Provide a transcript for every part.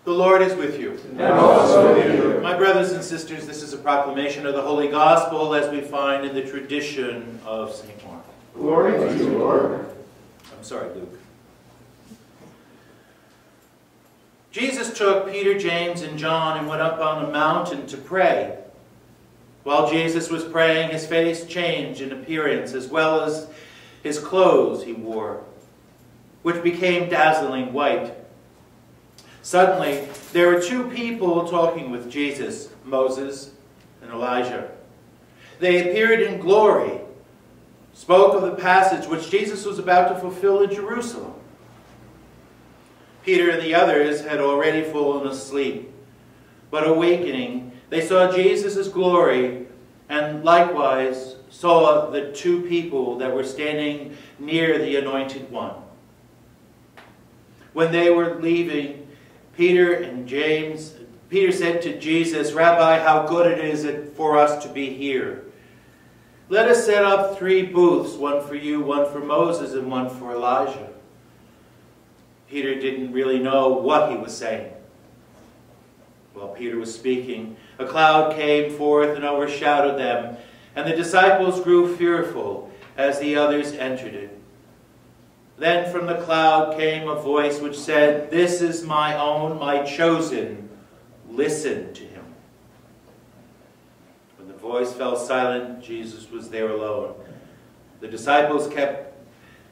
The Lord is with you. And also with you. My brothers and sisters, this is a proclamation of the Holy Gospel as we find in the tradition of St. Mark. Glory to you, Lord. I'm sorry, Luke. Jesus took Peter, James, and John and went up on a mountain to pray. While Jesus was praying, his face changed in appearance, as well as his clothes he wore, which became dazzling white. Suddenly, there were two people talking with Jesus, Moses and Elijah. They appeared in glory, spoke of the passage which Jesus was about to fulfill in Jerusalem. Peter and the others had already fallen asleep, but awakening, they saw Jesus' glory and likewise saw the two people that were standing near the Anointed One. When they were leaving, Peter said to Jesus, "Rabbi, how good it is for us to be here. Let us set up 3 booths, one for you, one for Moses, and one for Elijah." Peter didn't really know what he was saying. While Peter was speaking, a cloud came forth and overshadowed them, and the disciples grew fearful as the others entered it. Then from the cloud came a voice which said, "This is my own, my chosen. Listen to him." When the voice fell silent, Jesus was there alone. The disciples kept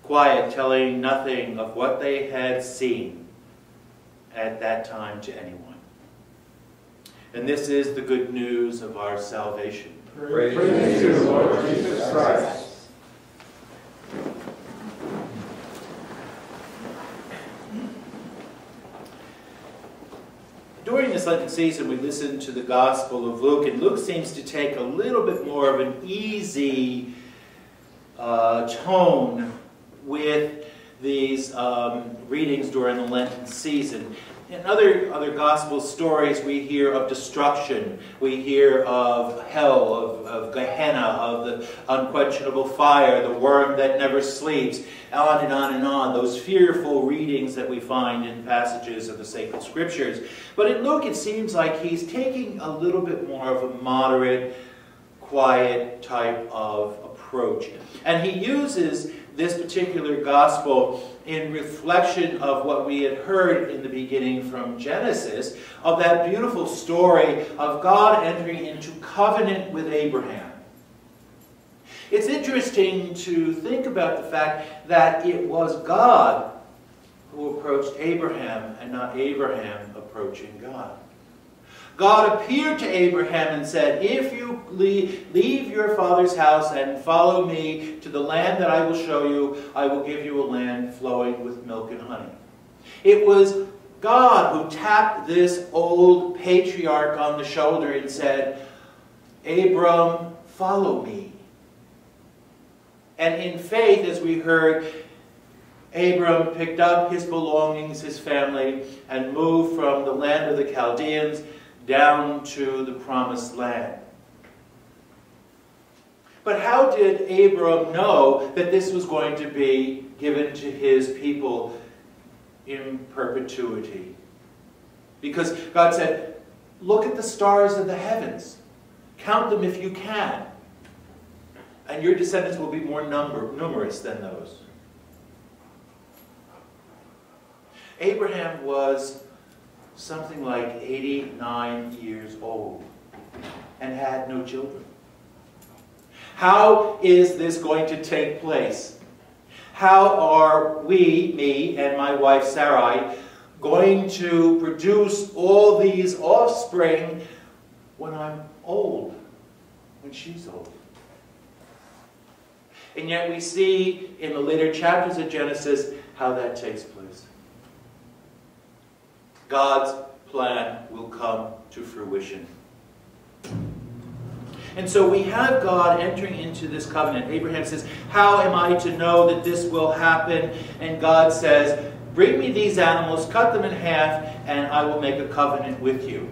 quiet, telling nothing of what they had seen at that time to anyone. And this is the good news of our salvation. Praise to you, Lord Jesus Christ. During this Lenten season, we listen to the Gospel of Luke, and Luke seems to take a little bit more of an easy tone with these readings during the Lenten season. In other Gospel stories, we hear of destruction, we hear of hell, of Gehenna, of the unquenchable fire, the worm that never sleeps, on and on and on, those fearful readings that we find in passages of the sacred scriptures. But in Luke, it seems like he's taking a little bit more of a moderate, quiet type of approach. And he uses this particular gospel in reflection of what we had heard in the beginning from Genesis, of that beautiful story of God entering into covenant with Abraham. It's interesting to think about the fact that it was God who approached Abraham and not Abraham approaching God. God appeared to Abraham and said, "If you leave your father's house and follow me to the land that I will show you, I will give you a land flowing with milk and honey." It was God who tapped this old patriarch on the shoulder and said, "Abram, follow me." And in faith, as we heard, Abram picked up his belongings, his family, and moved from the land of the Chaldeans down to the promised land. But how did Abram know that this was going to be given to his people in perpetuity? Because God said, "Look at the stars of the heavens. Count them if you can. And your descendants will be more numerous than those." Abraham was something like 89 years old and had no children. How is this going to take place? How are we, me and my wife Sarai, going to produce all these offspring when I'm old, when she's old? And yet we see in the later chapters of Genesis how that takes place. God's plan will come to fruition. And so we have God entering into this covenant. Abraham says, "How am I to know that this will happen?" And God says, "Bring me these animals, cut them in half, and I will make a covenant with you."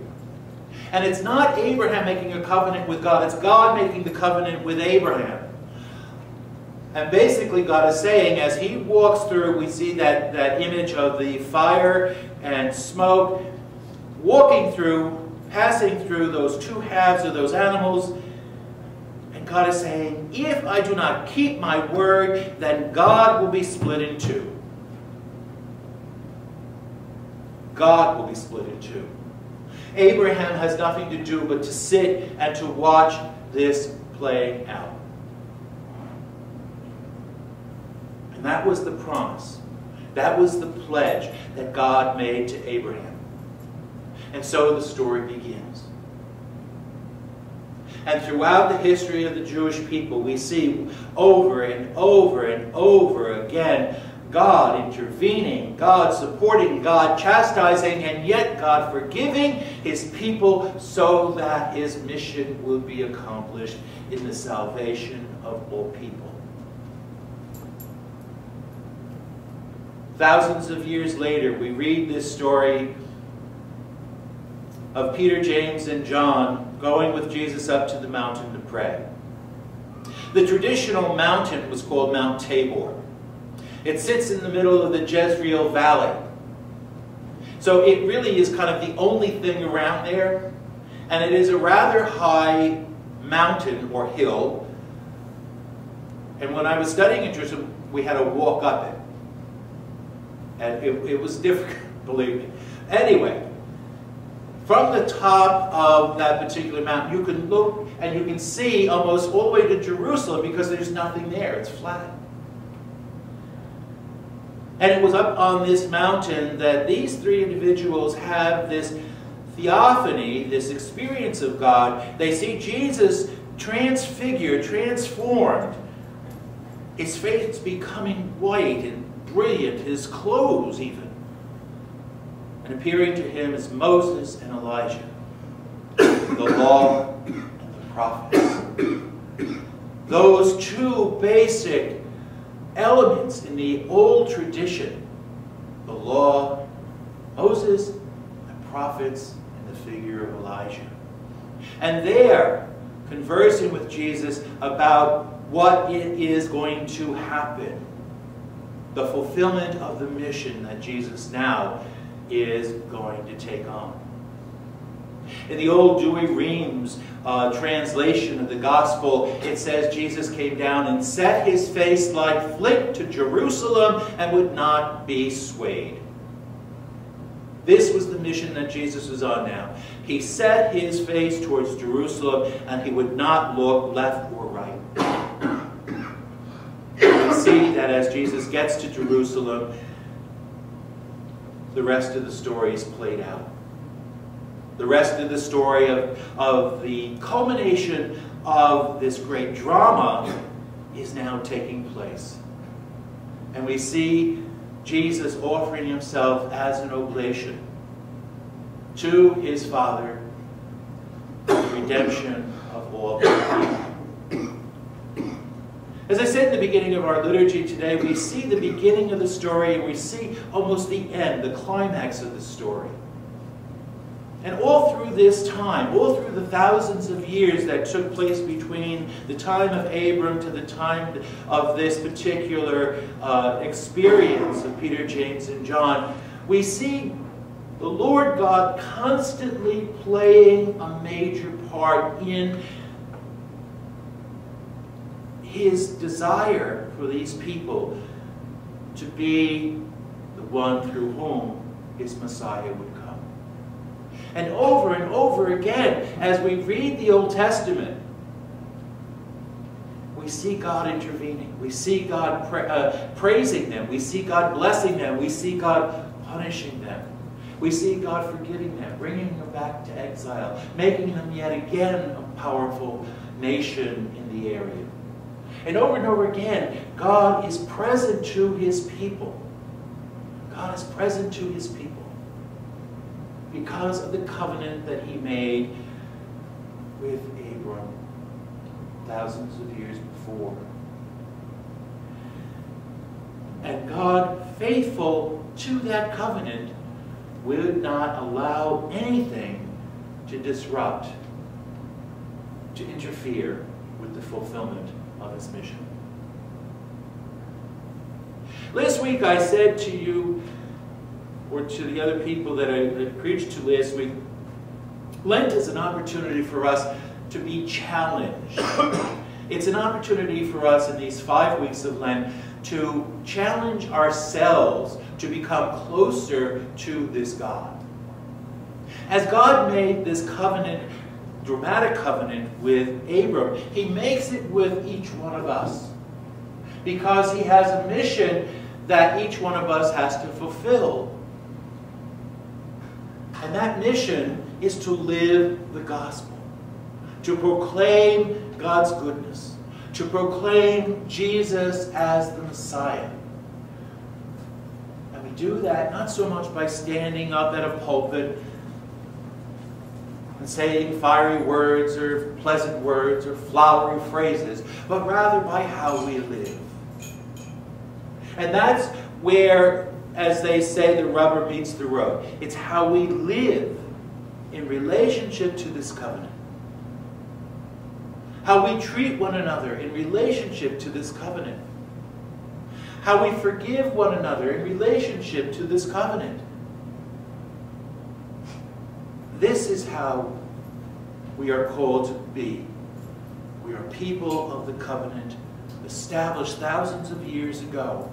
And it's not Abraham making a covenant with God, it's God making the covenant with Abraham. And basically God is saying, as he walks through, we see that image of the fire and smoke, walking through, passing through those two halves of those animals. And God is saying, if I do not keep my word, then God will be split in two. God will be split in two. Abraham has nothing to do but to sit and to watch this play out. And that was the promise. That was the pledge that God made to Abraham. And so the story begins. And throughout the history of the Jewish people, we see over and over and over again God intervening, God supporting, God chastising, and yet God forgiving his people so that his mission will be accomplished in the salvation of all people. Thousands of years later, we read this story of Peter, James, and John going with Jesus up to the mountain to pray. The traditional mountain was called Mount Tabor. It sits in the middle of the Jezreel Valley. So it really is kind of the only thing around there. And it is a rather high mountain or hill. And when I was studying in Jerusalem, we had to walk up it. And it was difficult, believe me. Anyway, from the top of that particular mountain, you can look and you can see almost all the way to Jerusalem because there's nothing there. It's flat. And it was up on this mountain that these three individuals have this theophany, this experience of God. They see Jesus transfigured, transformed. His face becoming white and brilliant, his clothes even. And appearing to him as Moses and Elijah, the law and the prophets. Those two basic elements in the old tradition, the law, Moses, the prophets, and the figure of Elijah. And there, conversing with Jesus about what it is going to happen, the fulfillment of the mission that Jesus now is going to take on. In the old Dewey Reams translation of the gospel, it says Jesus came down and set his face like flint to Jerusalem and would not be swayed. This was the mission that Jesus was on now. He set his face towards Jerusalem and he would not look left or right. We see that as Jesus gets to Jerusalem, the rest of the story is played out. The rest of the story of the culmination of this great drama is now taking place. And we see Jesus offering himself as an oblation to his Father for the redemption of all people. As I said in the beginning of our liturgy today, we see the beginning of the story and we see almost the end, the climax of the story. And all through this time, all through the thousands of years that took place between the time of Abram to the time of this particular experience of Peter, James, and John, we see the Lord God constantly playing a major part in his desire for these people to be the one through whom his Messiah would come. And over again, as we read the Old Testament, we see God intervening. We see God praising them. We see God blessing them. We see God punishing them. We see God forgiving them, bringing them back to exile, making them yet again a powerful nation in the area. And over again, God is present to his people. God is present to his people because of the covenant that he made with Abram thousands of years before. And God, faithful to that covenant, would not allow anything to disrupt, to interfere with the fulfillment of his mission. Last week I said to you, or to the other people that I preached to last week, Lent is an opportunity for us to be challenged. It's an opportunity for us in these 5 weeks of Lent to challenge ourselves to become closer to this God. As God made this covenant, dramatic covenant with Abram, He makes it with each one of us, because He has a mission that each one of us has to fulfill. And that mission is to live the gospel, to proclaim God's goodness, to proclaim Jesus as the Messiah. And we do that not so much by standing up at a pulpit and saying fiery words or pleasant words or flowery phrases, but rather by how we live. And that's where, as they say, the rubber meets the road. It's how we live in relationship to this covenant. How we treat one another in relationship to this covenant. How we forgive one another in relationship to this covenant. This is how we are called to be. We are people of the covenant established thousands of years ago.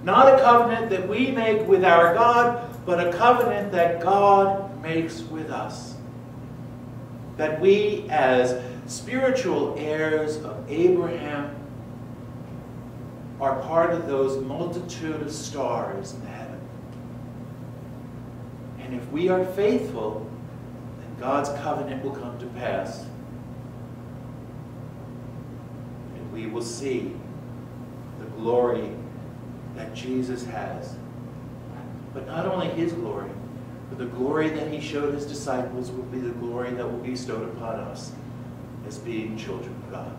Not a covenant that we make with our God, but a covenant that God makes with us. That we, as spiritual heirs of Abraham, are part of those multitude of stars in heaven. And if we are faithful, then God's covenant will come to pass. And we will see the glory that Jesus has. But not only His glory, but the glory that He showed His disciples will be the glory that will be bestowed upon us as being children of God.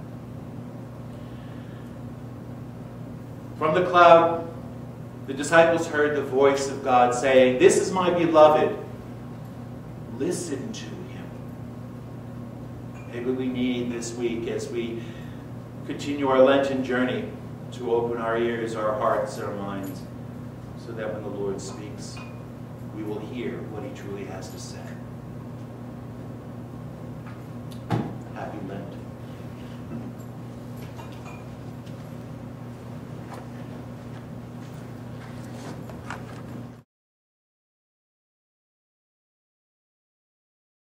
From the cloud, the disciples heard the voice of God saying, "This is my beloved. Listen to Him." Maybe we need this week, as we continue our Lenten journey, to open our ears, our hearts, our minds, so that when the Lord speaks, we will hear what He truly has to say.